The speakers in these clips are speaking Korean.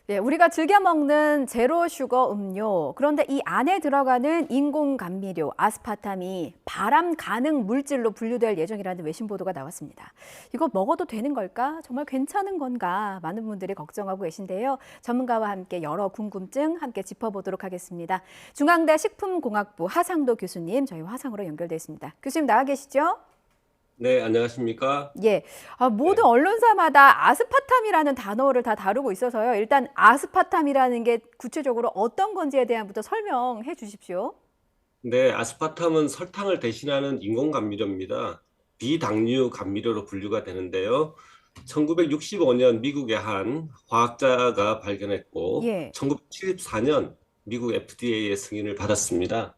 네, 우리가 즐겨 먹는 제로 슈거 음료. 그런데 이 안에 들어가는 인공 감미료, 아스파탐이 발암 가능 물질로 분류될 예정이라는 외신 보도가 나왔습니다. 이거 먹어도 되는 걸까? 정말 괜찮은 건가? 많은 분들이 걱정하고 계신데요. 전문가와 함께 여러 궁금증 함께 짚어보도록 하겠습니다. 중앙대 식품공학부 하상도 교수님, 저희 화상으로 연결돼 있습니다. 교수님 나와 계시죠? 네, 안녕하십니까? 예. 모든 네, 언론사마다 아스파탐이라는 단어를 다 다루고 있어서요. 일단 아스파탐이라는 게 구체적으로 어떤 건지에 대한부터 설명해 주십시오. 네, 아스파탐은 설탕을 대신하는 인공 감미료입니다. 비당류 감미료로 분류가 되는데요. 1965년 미국의 한 화학자가 발견했고, 예. 1974년 미국 FDA의 승인을 받았습니다.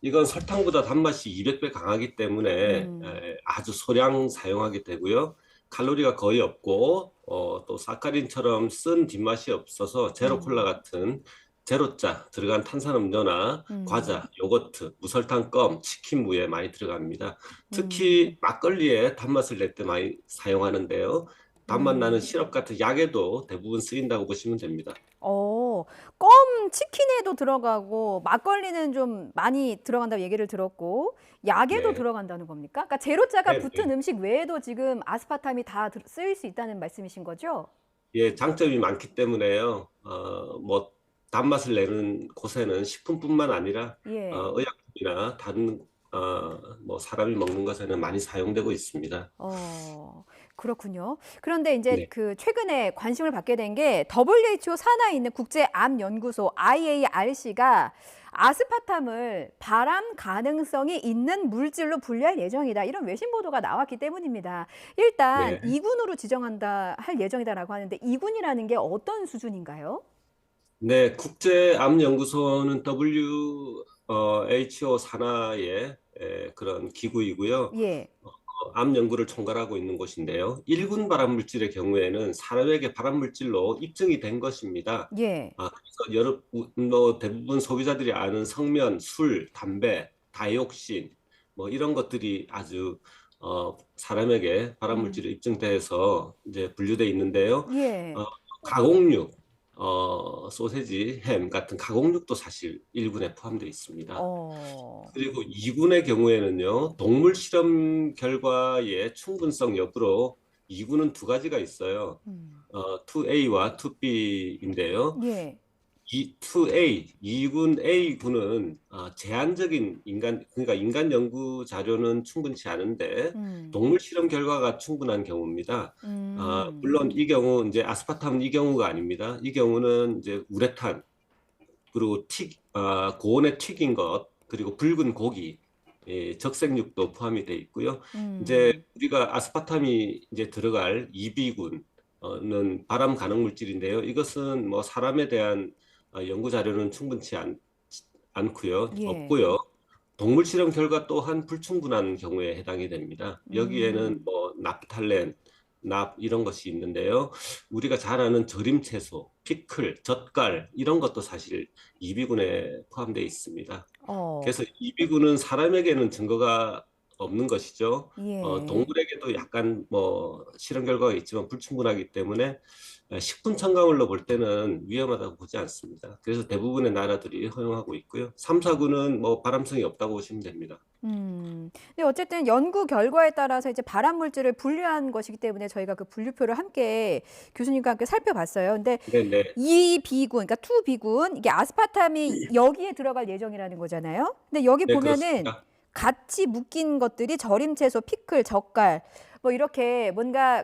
이건 설탕보다 단맛이 200배 강하기 때문에 음, 아주 소량 사용하게 되고요. 칼로리가 거의 없고 또 사카린처럼 쓴 뒷맛이 없어서 제로 콜라 음, 같은 제로자 들어간 탄산음료나 음, 과자, 요거트, 무설탕 껌, 치킨 무에 많이 들어갑니다. 음, 특히 막걸리에 단맛을 낼 때 많이 사용하는데요. 단맛 나는 음. 시럽 같은 약에도 대부분 쓰인다고 보시면 됩니다. 어, 껌 치킨에도 들어가고 막걸리는 좀 많이 들어간다고 얘기를 들었고 약에도 네. 들어간다는 겁니까? 그러니까 제로자가 네, 붙은 네. 음식 외에도 지금 아스파탐이 다 쓰일 수 있다는 말씀이신 거죠? 예, 장점이 많기 때문에요. 뭐 단맛을 내는 곳에는 식품뿐만 아니라 예. 의약품이나 다른 뭐 사람이 먹는 것에는 많이 사용되고 있습니다. 어, 그렇군요. 그런데 이제 네, 그 최근에 관심을 받게 된 게 WHO 산하에 있는 국제암연구소 IARC가 아스파탐을 발암 가능성이 있는 물질로 분류할 예정이다. 이런 외신 보도가 나왔기 때문입니다. 일단 네, 2군으로 지정한다 할 예정이다라고 하는데 2군이라는 게 어떤 수준인가요? 네. 국제암연구소는 WHO 산하의 그런 기구이고요. 예. 암 연구를 총괄하고 있는 곳인데요. 1군 발암 물질의 경우에는 사람에게 발암 물질로 입증이 된 것입니다. 예. 그래서 뭐 대부분 소비자들이 아는 성면, 술, 담배, 다이옥신 뭐 이런 것들이 아주 사람에게 발암 음. 물질이 입증돼서 이제 분류돼 있는데요. 예. 어, 가공육, 소세지, 햄 같은 가공육도 사실 1군에 포함되어 있습니다. 어. 그리고 2군의 경우에는요, 동물 실험 결과의 충분성 여부로 2군은 두 가지가 있어요. 음. 2A와 2B인데요. 예. 이 2A, 2군 A군은 제한적인 그러니까 인간 연구 자료는 충분치 않은데 음. 동물 실험 결과가 충분한 경우입니다. 음. 물론 이 경우 이제 아스파탐은 이 경우가 아닙니다. 이 경우는 이제 우레탄 그리고 고온에 튀긴 것, 그리고 붉은 고기, 적색육도 포함이 돼 있고요. 이제 음. 우리가 아스파탐이 이제 들어갈 이비군은 발암 가능 물질인데요. 이것은 뭐 사람에 대한 연구 자료는 충분치 않고요, 예. 없고요. 동물 실험 결과 또한 불충분한 경우에 해당이 됩니다. 여기에는 음. 뭐 납탈렌, 납 이런 것이 있는데요. 우리가 잘 아는 절임 채소, 피클, 젓갈 이런 것도 사실 이비군에 포함되어 있습니다. 어. 그래서 이비군은 사람에게는 증거가 없는 것이죠. 예. 동물에게도 약간 뭐 실험 결과가 있지만 불충분하기 때문에 식품 첨가물로 볼 때는 위험하다고 보지 않습니다. 그래서 대부분의 나라들이 허용하고 있고요. 3, 4군은 뭐 바람성이 없다고 보시면 됩니다. 근데 어쨌든 연구 결과에 따라서 이제 발암 물질을 분류한 것이기 때문에 저희가 그 분류표를 함께 교수님과 함께 살펴봤어요. 근데 네, 네, 이 비군, 그러니까 투 비군, 이게 아스파탐이 여기에 들어갈 예정이라는 거잖아요. 근데 여기 네, 보면은 그렇습니다. 같이 묶인 것들이 절임 채소, 피클, 젓갈, 뭐 이렇게 뭔가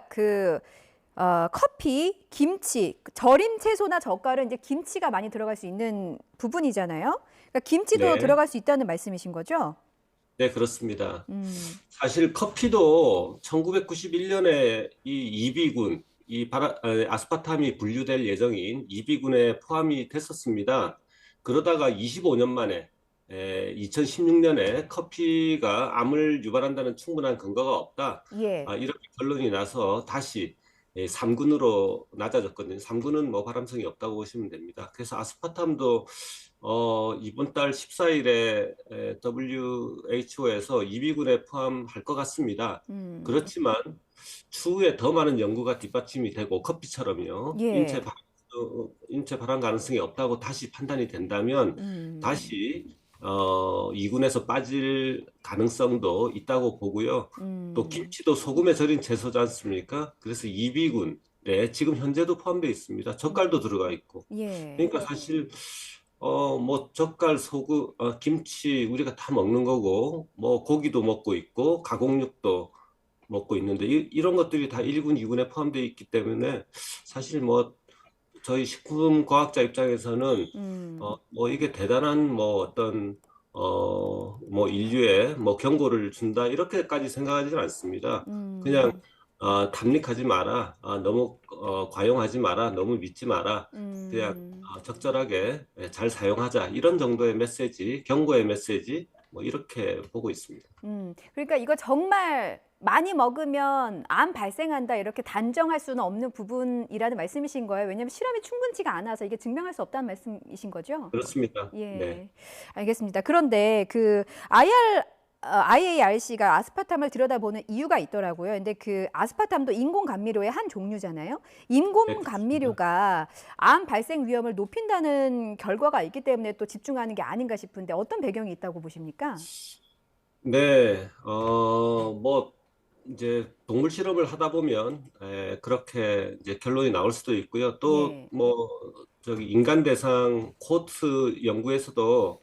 커피, 김치, 절임 채소나 젓갈은 이제 김치가 많이 들어갈 수 있는 부분이잖아요. 그러니까 김치도 네, 들어갈 수 있다는 말씀이신 거죠? 네, 그렇습니다. 음, 사실 커피도 1991년에 이 이비군, 아스파탐이 분류될 예정인 이비군에 포함이 됐었습니다. 그러다가 25년 만에 2016년에 커피가 암을 유발한다는 충분한 근거가 없다. 예. 이렇게 결론이 나서 다시 3군으로 낮아졌거든요. 3군은 뭐 바람성이 없다고 보시면 됩니다. 그래서 아스파탐도 이번 달 14일에 WHO에서 2비군에 포함할 것 같습니다. 음, 그렇지만 추후에 더 많은 연구가 뒷받침이 되고 커피처럼요. 인체 예. 인체 발암 가능성이 없다고 다시 판단이 된다면 음, 다시 2군에서 빠질 가능성도 있다고 보고요. 또 음, 김치도 소금에 절인 채소지 않습니까? 그래서 2비군에 지금 현재도 포함되어 있습니다. 젓갈도 들어가 있고. 예, 그러니까 사실 뭐 젓갈, 소금, 김치 우리가 다 먹는 거고 뭐 고기도 먹고 있고 가공육도 먹고 있는데 이런 것들이 다 1군, 2군에 포함되어 있기 때문에 사실 뭐 저희 식품과학자 입장에서는 음, 뭐 이게 대단한 뭐 어떤 뭐 인류에 뭐 경고를 준다 이렇게까지 생각하지는 않습니다. 그냥 음, 담릭하지 마라, 너무 과용하지 마라, 너무 믿지 마라, 그냥 음. 적절하게 잘 사용하자 이런 정도의 메시지, 경고의 메시지 뭐 이렇게 보고 있습니다. 그러니까 이거 정말 많이 먹으면 암 발생한다 이렇게 단정할 수는 없는 부분이라는 말씀이신 거예요. 왜냐하면 실험이 충분치가 않아서 이게 증명할 수 없다는 말씀이신 거죠? 그렇습니다. 네. 예, 알겠습니다. 그런데 그 IARC가 아스파탐을 들여다보는 이유가 있더라고요. 근데 그 아스파탐도 인공 감미료의 한 종류잖아요. 네, 인공 그렇습니다. 감미료가 암 발생 위험을 높인다는 결과가 있기 때문에 또 집중하는 게 아닌가 싶은데 어떤 배경이 있다고 보십니까? 네, 뭐, 이제 동물 실험을 하다 보면, 그렇게 이제 결론이 나올 수도 있고요. 또, 예. 뭐, 저기 인간 대상 코트 연구에서도,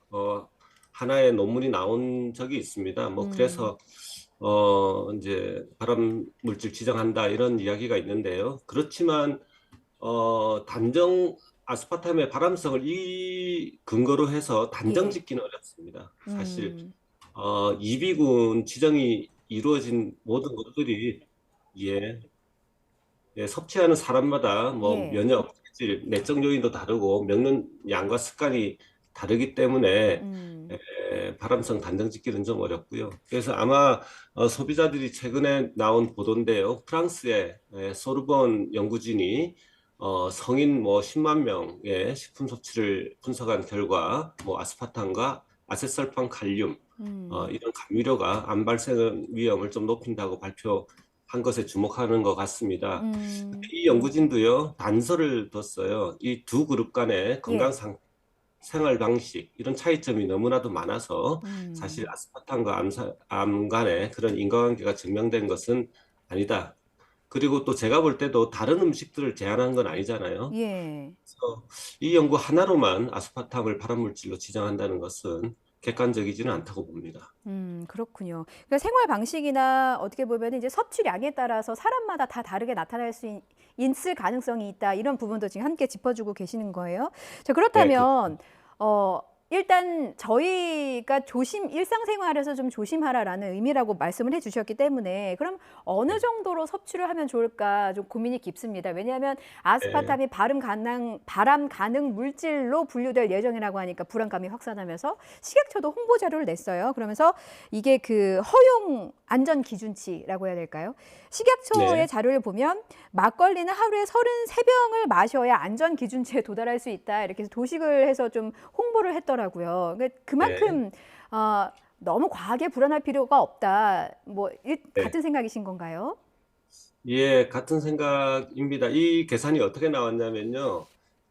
하나의 논문이 나온 적이 있습니다. 뭐, 음, 그래서, 이제 발암 물질 지정한다 이런 이야기가 있는데요. 그렇지만, 단정 아스파탐의 발암성을 이 근거로 해서 단정 예. 짓기는 어렵습니다. 사실 음, 이비군 지정이 이루어진 모든 것들이 예, 섭취하는 사람마다 뭐 예. 면역, 체질, 내적 요인도 다르고 먹는 양과 습관이 다르기 때문에 음, 발암성 단정 짓기는 좀 어렵고요. 그래서 아마 소비자들이 최근에 나온 보도인데요. 프랑스의 소르본 연구진이 성인 뭐 10만 명의 식품 섭취를 분석한 결과 뭐 아스파탐과 아세설판 칼륨 음, 이런 감미료가 암 발생 위험을 좀 높인다고 발표한 것에 주목하는 것 같습니다. 음, 이 연구진도요 단서를 뒀어요. 이 두 그룹 간의 건강 예. 생활 방식 이런 차이점이 너무나도 많아서 사실 음, 아스파탐과 암 간의 그런 인과관계가 증명된 것은 아니다. 그리고 또 제가 볼 때도 다른 음식들을 제한한 건 아니잖아요. 예. 그래서 이 연구 하나로만 아스파탐을 발암물질로 지정한다는 것은 객관적이지는 않다고 봅니다. 그렇군요. 그러니까 생활 방식이나 어떻게 보면 이제 섭취량에 따라서 사람마다 다 다르게 나타날 수 있을 가능성이 있다. 이런 부분도 지금 함께 짚어주고 계시는 거예요. 자, 네, 그렇다면, 어, 일단 저희가 일상생활에서 좀 조심하라라는 의미라고 말씀을 해주셨기 때문에 그럼 어느 네, 정도로 섭취를 하면 좋을까 좀 고민이 깊습니다. 왜냐하면 네, 아스파탐이 발암 가능 물질로 분류될 예정이라고 하니까 불안감이 확산하면서 식약처도 홍보 자료를 냈어요. 그러면서 이게 그 허용 안전 기준치라고 해야 될까요? 식약처의 네, 자료를 보면 막걸리는 하루에 33병을 마셔야 안전 기준치에 도달할 수 있다. 이렇게 해서 도식을 해서 좀 홍보를 했더라고요. 그러니까 네, 그만큼 어, 너무 과하게 불안할 필요가 없다. 뭐 네. 같은 생각이신 건가요? 예, 같은 생각입니다. 이 계산이 어떻게 나왔냐면요.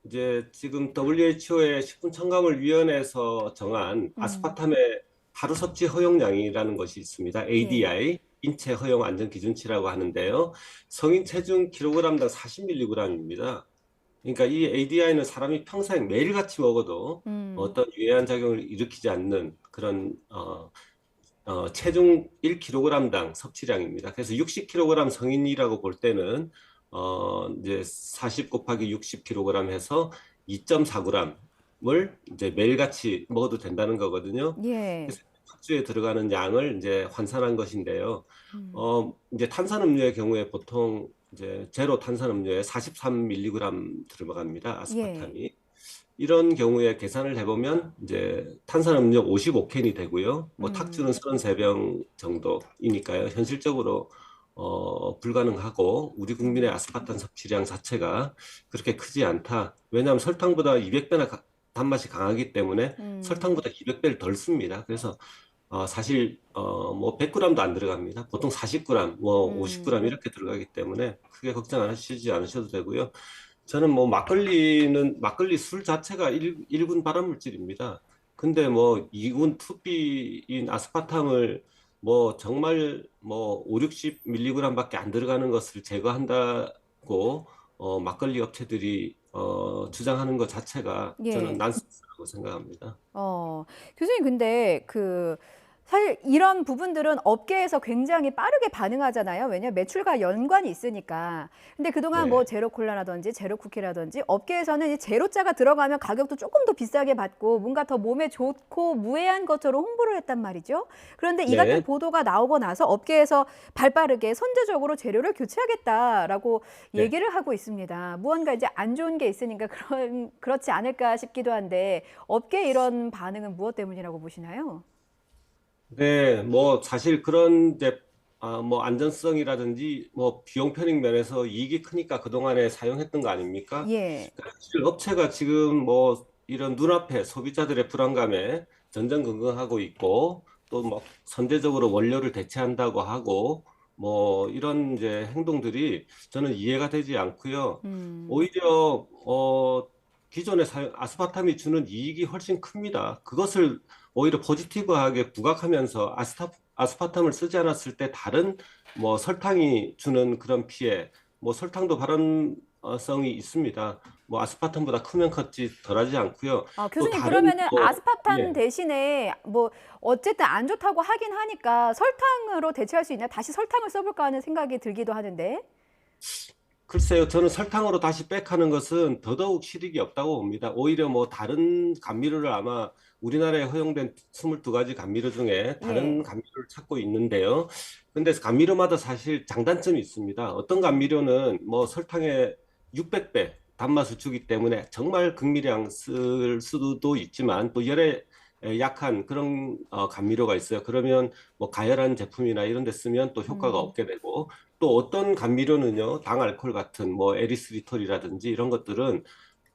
이제 지금 WHO의 식품첨가물위원회에서 정한 음, 아스파탐의 하루 섭취 허용량이라는 것이 있습니다. 예. ADI, 인체 허용 안전 기준치라고 하는데요. 성인 체중 킬로그램당 40mg입니다. 그러니까 이 ADI는 사람이 평생 매일같이 먹어도 음, 어떤 유해한 작용을 일으키지 않는 그런 체중 1kg당 섭취량입니다. 그래서 60kg 성인이라고 볼 때는 이제 40 곱하기 60kg 해서 2.4g을 이제 매일같이 먹어도 된다는 거거든요. 예. 그래서 숙주에 들어가는 양을 이제 환산한 것인데요. 음, 이제 탄산음료의 경우에 보통 이제 제로 탄산음료에 43mg 들어갑니다. 예. 아스파탐이. 이런 경우에 계산을 해보면 이제 탄산음료 55캔이 되고요. 뭐 탁주는 음, 33병 정도이니까요. 현실적으로 불가능하고 우리 국민의 음, 아스파탐 섭취량 자체가 그렇게 크지 않다. 왜냐하면 설탕보다 200배나 단맛이 강하기 때문에 음, 설탕보다 200배를 덜 씁니다. 그래서 사실 뭐 100g도 안 들어갑니다. 보통 40g, 뭐 음, 50g 이렇게 들어가기 때문에 크게 걱정 안 하시지 않으셔도 되고요. 저는 뭐 막걸리 술 자체가 1군 발암물질입니다. 근데 뭐 2군 투비인 아스파탐을 뭐 정말 뭐 5, 60mg밖에 안 들어가는 것을 제거한다고 막걸리 업체들이 주장하는 것 자체가 저는 예. 난센스라고 생각합니다. 교수님 근데 사실 이런 부분들은 업계에서 굉장히 빠르게 반응하잖아요. 왜냐면 매출과 연관이 있으니까. 근데 그동안 뭐 네. 제로 콜라라든지 제로 쿠키라든지 업계에서는 이 제로자가 들어가면 가격도 조금 더 비싸게 받고 뭔가 더 몸에 좋고 무해한 것처럼 홍보를 했단 말이죠. 그런데 이 같은 네. 보도가 나오고 나서 업계에서 발빠르게 선제적으로 재료를 교체하겠다라고 네. 얘기를 하고 있습니다. 무언가 이제 안 좋은 게 있으니까 그렇지 않을까 싶기도 한데 업계 이런 반응은 무엇 때문이라고 보시나요? 네, 뭐 사실 그런 뭐 안전성이라든지 뭐 비용 편익 면에서 이익이 크니까 그동안에 사용했던 거 아닙니까? 예. 그러니까 사실 업체가 지금 뭐 이런 눈앞에 소비자들의 불안감에 전전긍긍하고 있고 또 뭐 선제적으로 원료를 대체한다고 하고 뭐 이런 이제 행동들이 저는 이해가 되지 않고요. 음. 오히려 기존의 아스파탐이 주는 이익이 훨씬 큽니다. 그것을 오히려 포지티브하게 부각하면서 아스파탐을 쓰지 않았을 때 다른 뭐 설탕이 주는 그런 피해, 뭐 설탕도 발암성이 있습니다. 뭐 아스파탐보다 크면 컸지 덜하지 않고요. 또 교수님 다른 그러면은 뭐 아스파탐 예. 대신에 뭐 어쨌든 안 좋다고 하긴 하니까 설탕으로 대체할 수 있나? 다시 설탕을 써볼까 하는 생각이 들기도 하는데. 글쎄요, 저는 설탕으로 다시 백하는 것은 더더욱 실익이 없다고 봅니다. 오히려 뭐 다른 감미료를 아마 우리나라에 허용된 22가지 감미료 중에 다른 예. 감미료를 찾고 있는데요. 근데 감미료마다 사실 장단점이 있습니다. 어떤 감미료는 뭐 설탕의 600배 단맛을 주기 때문에 정말 극미량 쓸 수도 있지만 또 열에 약한 그런 감미료가 있어요. 그러면 뭐 가열한 제품이나 이런 데 쓰면 또 효과가 음. 없게 되고 또 어떤 감미료는요, 당 알코올 같은 뭐 에리스리톨이라든지 이런 것들은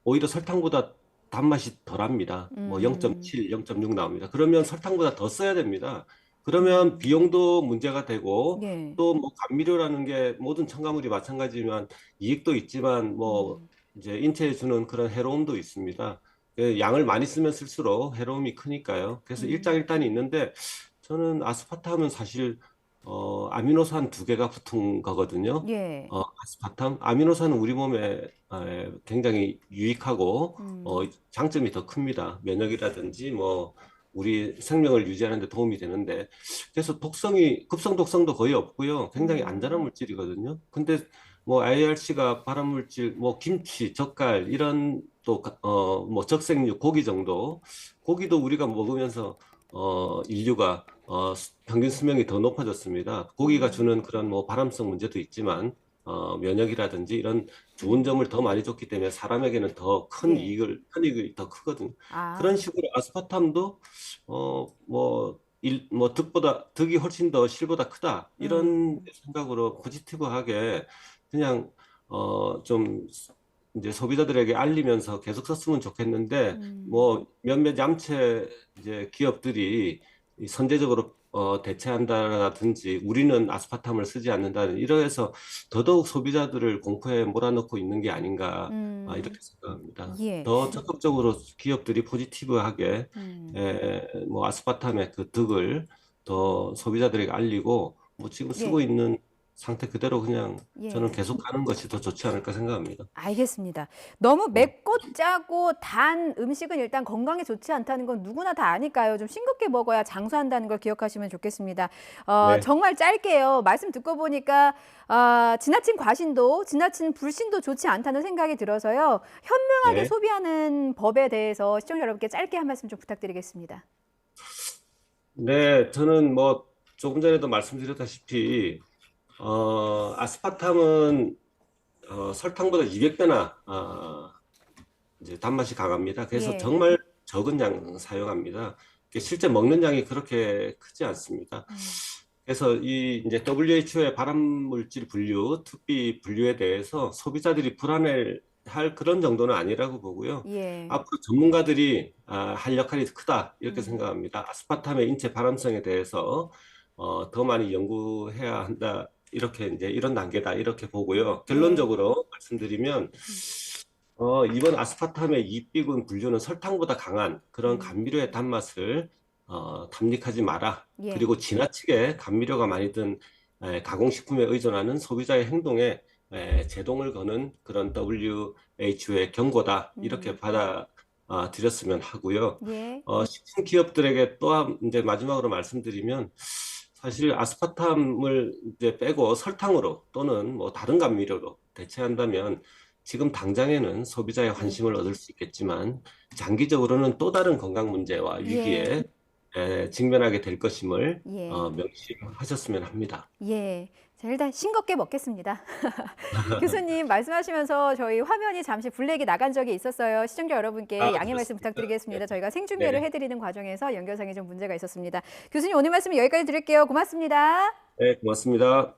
오히려 설탕보다 단맛이 덜합니다. 뭐 음. 0.7, 0.6 나옵니다. 그러면 설탕보다 더 써야 됩니다. 그러면 비용도 문제가 되고 예. 또 뭐 감미료라는 게 모든 첨가물이 마찬가지지만 이익도 있지만 뭐 음. 이제 인체에 주는 그런 해로움도 있습니다. 양을 많이 쓰면 쓸수록 해로움이 크니까요. 그래서 음. 일장일단이 있는데 저는 아스파탐은 사실 아미노산 2개가 붙은 거거든요. 예. 아스파탐, 아미노산은 우리 몸에 굉장히 유익하고 음. 장점이 더 큽니다. 면역이라든지 뭐 우리 생명을 유지하는 데 도움이 되는데 그래서 급성 독성도 거의 없고요. 굉장히 안전한 음. 물질이거든요. 근데 뭐 IRC가 발암 물질, 뭐 김치, 젓갈 이런 또 뭐 적색류 고기 정도 고기도 우리가 먹으면서 인류가 평균 수명이 더 높아졌습니다. 고기가 음. 주는 그런 뭐 발암성 문제도 있지만 면역이라든지 이런 좋은 음. 점을 더 많이 줬기 때문에 사람에게는 더 예. 큰 이익이 더 크거든요. 그런 아. 식으로 아스파탐도 뭐 득이 훨씬 더 실보다 크다 이런 음. 생각으로 포지티브하게 그냥 좀 이제 소비자들에게 알리면서 계속 썼으면 좋겠는데 음. 뭐 몇몇 얌체 이제 기업들이 이 선제적으로 대체한다라든지 우리는 아스파탐을 쓰지 않는다는 이러해서 더더욱 소비자들을 공포에 몰아넣고 있는 게 아닌가 음. 이렇게 생각합니다. 예. 더 적극적으로 기업들이 포지티브하게 음. 뭐 아스파탐의 그 득을 더 소비자들에게 알리고 뭐 지금 쓰고 예. 있는 상태 그대로 그냥 저는 예. 계속 가는 것이 더 좋지 않을까 생각합니다. 알겠습니다. 너무 네. 맵고 짜고 단 음식은 일단 건강에 좋지 않다는 건 누구나 다 아니까요. 좀 싱겁게 먹어야 장수한다는 걸 기억하시면 좋겠습니다. 네. 정말 짧게요. 말씀 듣고 보니까 지나친 과신도, 지나친 불신도 좋지 않다는 생각이 들어서요. 현명하게 네. 소비하는 법에 대해서 시청자 여러분께 짧게 한 말씀 좀 부탁드리겠습니다. 네, 저는 뭐 조금 전에도 말씀드렸다시피 아스파탐은 설탕보다 200배나 이제 단맛이 강합니다. 그래서 예. 정말 적은 양 사용합니다. 실제 먹는 양이 그렇게 크지 않습니다. 음. 그래서 이 이제 WHO의 발암물질 분류, 투비 분류에 대해서 소비자들이 불안해할 그런 정도는 아니라고 보고요. 예. 앞으로 전문가들이 할 역할이 크다 이렇게 음. 생각합니다. 아스파탐의 인체 발암성에 대해서 더 많이 연구해야 한다. 이렇게 이제 이런 단계다 이렇게 보고요. 예. 결론적으로 말씀드리면 음. 이번 아스파탐의 이비군 분류는 설탕보다 강한 그런 음. 감미료의 단맛을 담닉하지 마라. 예. 그리고 지나치게 감미료가 많이 든 가공식품에 의존하는 소비자의 행동에 제동을 거는 그런 WHO의 경고다. 이렇게 음. 받아들였으면 하고요. 예. 식품 기업들에게 또한 이제 마지막으로 말씀드리면 사실 아스파탐을 이제 빼고 설탕으로 또는 뭐 다른 감미료로 대체한다면 지금 당장에는 소비자의 예. 관심을 얻을 수 있겠지만 장기적으로는 또 다른 건강 문제와 예. 위기에 직면하게 될 것임을 예. 명심하셨으면 합니다. 예. 자, 일단 싱겁게 먹겠습니다. 교수님 말씀하시면서 저희 화면이 잠시 블랙이 나간 적이 있었어요. 시청자 여러분께 양해 말씀 그렇습니까? 네. 부탁드리겠습니다. 저희가 생중계를 네. 해드리는 과정에서 연결상에 좀 문제가 있었습니다. 교수님 오늘 말씀 여기까지 드릴게요. 고맙습니다. 네, 고맙습니다.